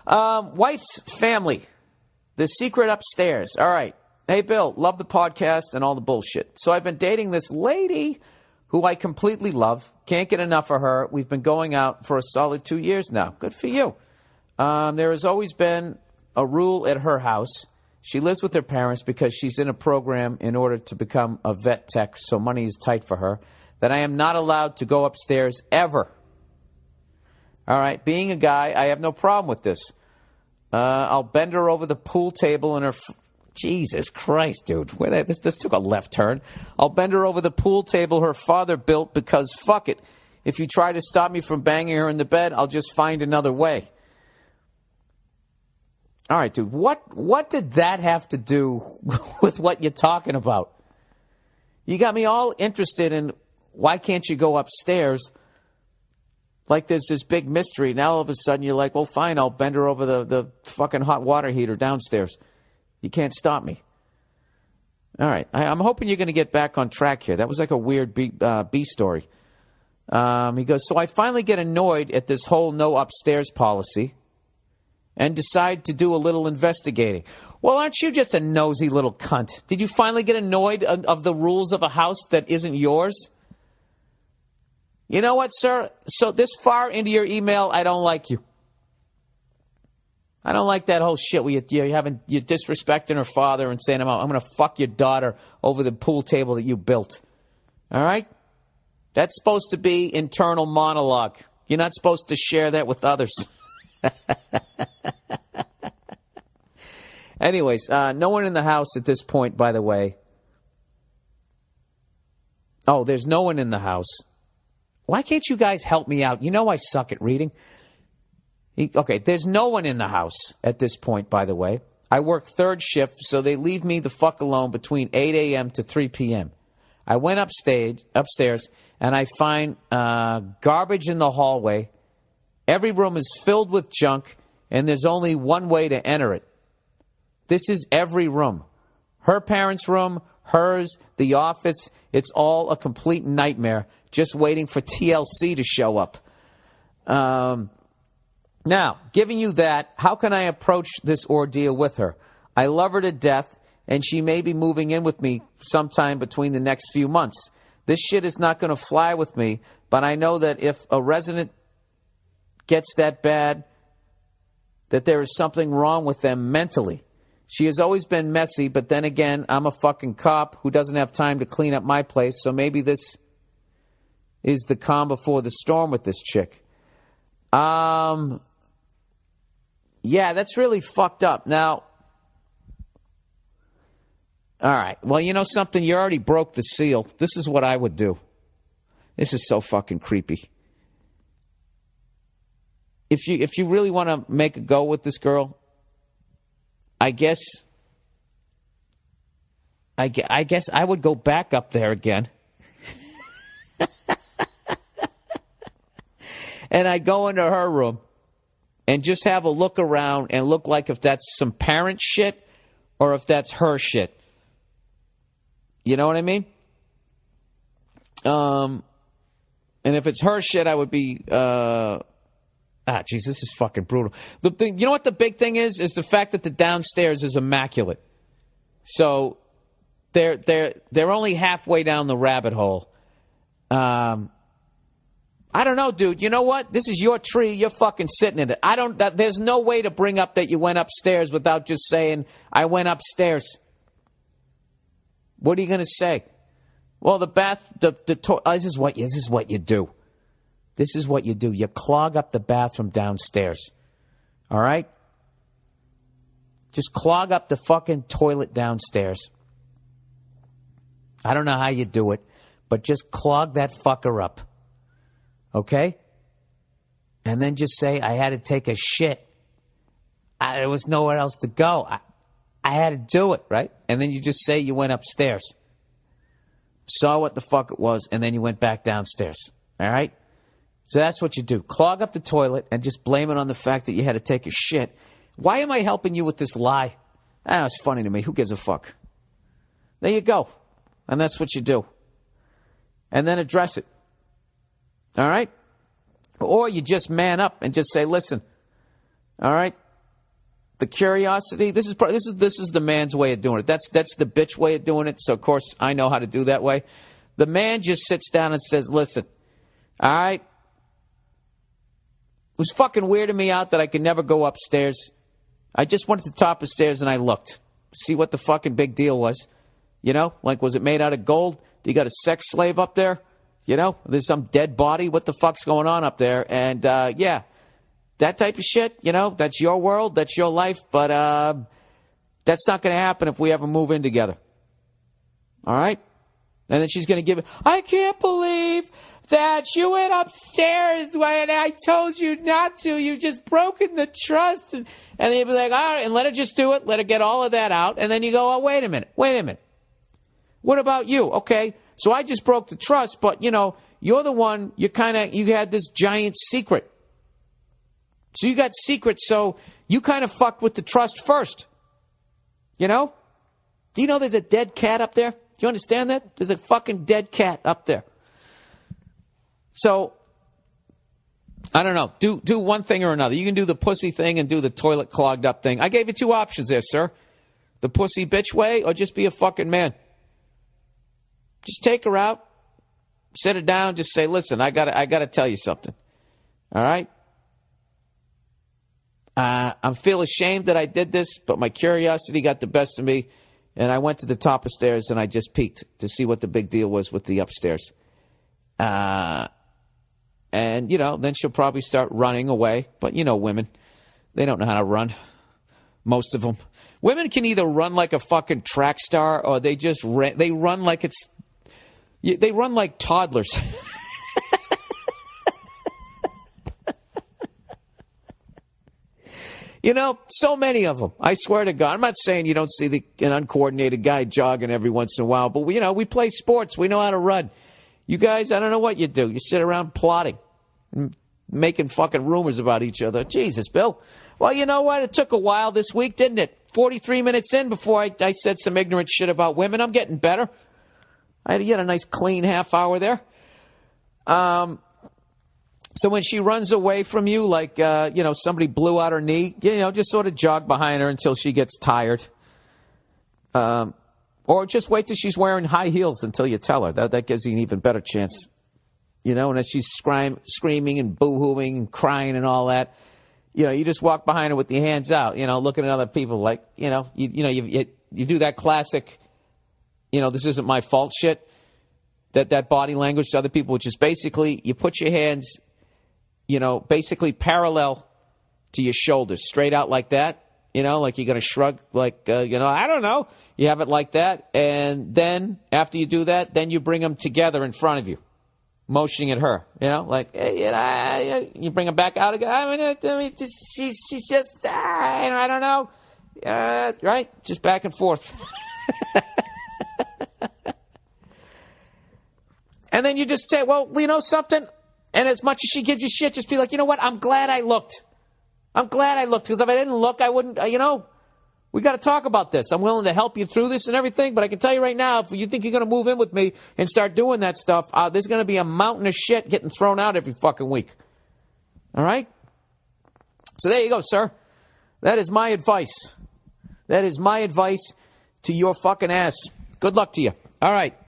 Wife's family. The secret upstairs. All right. Hey, Bill, love the podcast and all the bullshit. So I've been dating this lady who I completely love. Can't get enough of her. We've been going out for a solid 2 years now. Good for you. There has always been a rule at her house. She lives with her parents because she's in a program in order to become a vet tech, so money is tight for her, that I am not allowed to go upstairs ever. All right, being a guy, I have no problem with this. I'll bend her over the pool table in her... Jesus Christ, dude. This took a left turn. I'll bend her over the pool table her father built because, fuck it, if you try to stop me from banging her in the bed, I'll just find another way. All right, dude, what did that have to do with what you're talking about? You got me all interested in why can't you go upstairs? Like there's this big mystery. Now all of a sudden you're like, well, fine, I'll bend her over the fucking hot water heater downstairs. You can't stop me. All right. I'm hoping you're going to get back on track here. That was like a weird B story. He goes, so I finally get annoyed at this whole no upstairs policy and decide to do a little investigating. Well, aren't you just a nosy little cunt? Did you finally get annoyed of the rules of a house that isn't yours? You know what, sir? So this far into your email, I don't like you. I don't like that whole shit where you're disrespecting her father and saying, I'm going to fuck your daughter over the pool table that you built. All right? That's supposed to be internal monologue. You're not supposed to share that with others. Anyways, no one in the house at this point, by the way. Oh, there's no one in the house. Why can't you guys help me out? You know I suck at reading. Okay, there's no one in the house at this point, by the way. I work third shift, so they leave me the fuck alone between 8 a.m. to 3 p.m. I went upstairs, and I find garbage in the hallway. Every room is filled with junk, and there's only one way to enter it. This is every room. Her parents' room, hers, the office. It's all a complete nightmare, just waiting for TLC to show up. Now, giving you that, how can I approach this ordeal with her? I love her to death, and she may be moving in with me sometime between the next few months. This shit is not going to fly with me, but I know that if a resident gets that bad, that there is something wrong with them mentally. She has always been messy, but then again, I'm a fucking cop who doesn't have time to clean up my place, so maybe this is the calm before the storm with this chick. Yeah, that's really fucked up. Now, all right. Well, you know something? You already broke the seal. This is what I would do. This is so fucking creepy. If you really want to make a go with this girl, I guess I would go back up there again. And I'd go into her room and just have a look around and look like if that's some parent shit or if that's her shit. You know what I mean? And if it's her shit, I would be... jeez, this is fucking brutal. You know what the big thing is? Is the fact that the downstairs is immaculate. So they're only halfway down the rabbit hole. I don't know, dude. You know what? This is your tree. You're fucking sitting in it. There's no way to bring up that you went upstairs without just saying, I went upstairs. What are you going to say? Well, this is what you do. This is what you do. You clog up the bathroom downstairs. All right? Just clog up the fucking toilet downstairs. I don't know how you do it, but just clog that fucker up. Okay? And then just say, I had to take a shit. There was nowhere else to go. I had to do it, right? And then you just say you went upstairs. Saw what the fuck it was, and then you went back downstairs. All right? So that's what you do. Clog up the toilet and just blame it on the fact that you had to take a shit. Why am I helping you with this lie? It's funny to me. Who gives a fuck? There you go. And that's what you do. And then address it. All right? Or you just man up and just say, listen, all right, the curiosity. This is the man's way of doing it. That's the bitch way of doing it. So of course I know how to do that way. The man just sits down and says, "Listen, all right. It was fucking weirding me out that I could never go upstairs. I just went to the top of the stairs and I looked, see what the fucking big deal was. You know, like, was it made out of gold? You got a sex slave up there? You know, there's some dead body. What the fuck's going on up there? And yeah, that type of shit. You know, that's your world, that's your life. But that's not going to happen if we ever move in together. All right." And then she's going to give it, "I can't believe that you went upstairs when I told you not to. You just broken the trust." And they'd be like, "All right," and let her just do it. Let her get all of that out. And then you go, "Oh, wait a minute. What about you? Okay, so I just broke the trust, but, you know, you're the one, you had this giant secret. So you got secrets, so you kind of fucked with the trust first. You know? Do you know there's a dead cat up there? Do you understand that? There's a fucking dead cat up there. So, I don't know. Do one thing or another. You can do the pussy thing and do the toilet clogged up thing. I gave you 2 options there, sir. The pussy bitch way or just be a fucking man. Just take her out, sit her down, and just say, "Listen, I gotta tell you something. All right? I feel ashamed that I did this, but my curiosity got the best of me, and I went to the top of stairs and I just peeked to see what the big deal was with the upstairs." And, you know, then she'll probably start running away. But, you know, women, they don't know how to run. Most of them. Women can either run like a fucking track star or they run like they run like toddlers. You know, so many of them. I swear to God. I'm not saying you don't see an uncoordinated guy jogging every once in a while, but, you know, we play sports. We know how to run. You guys, I don't know what you do. You sit around plotting, making fucking rumors about each other. Jesus, Bill. Well, you know what? It took a while this week, didn't it? 43 minutes in before I said some ignorant shit about women. I'm getting better. I had a nice clean half hour there. So when she runs away from you, like, you know, somebody blew out her knee, you know, just sort of jog behind her until she gets tired. Or just wait till she's wearing high heels until you tell her. That gives you an even better chance. You know, and as she's screaming and boo-hooing and crying and all that, you know, you just walk behind her with your hands out, you know, looking at other people like, you know, you do that classic, you know, this isn't my fault shit, that body language to other people, which is basically you put your hands, you know, basically parallel to your shoulders, straight out like that, you know, like you're going to shrug, like, you know, I don't know. You have it like that, and then after you do that, then you bring them together in front of you, motioning at her, you know, like, hey, you know, you bring them back out again. I mean she's just, I don't know, right? Just back and forth. And then you just say, well, you know something? And as much as she gives you shit, just be like, you know what? I'm glad I looked. Because if I didn't look, I wouldn't, you know, we got to talk about this. I'm willing to help you through this and everything, but I can tell you right now, if you think you're going to move in with me and start doing that stuff, there's going to be a mountain of shit getting thrown out every fucking week. All right? So there you go, sir. That is my advice. That is my advice to your fucking ass. Good luck to you. All right.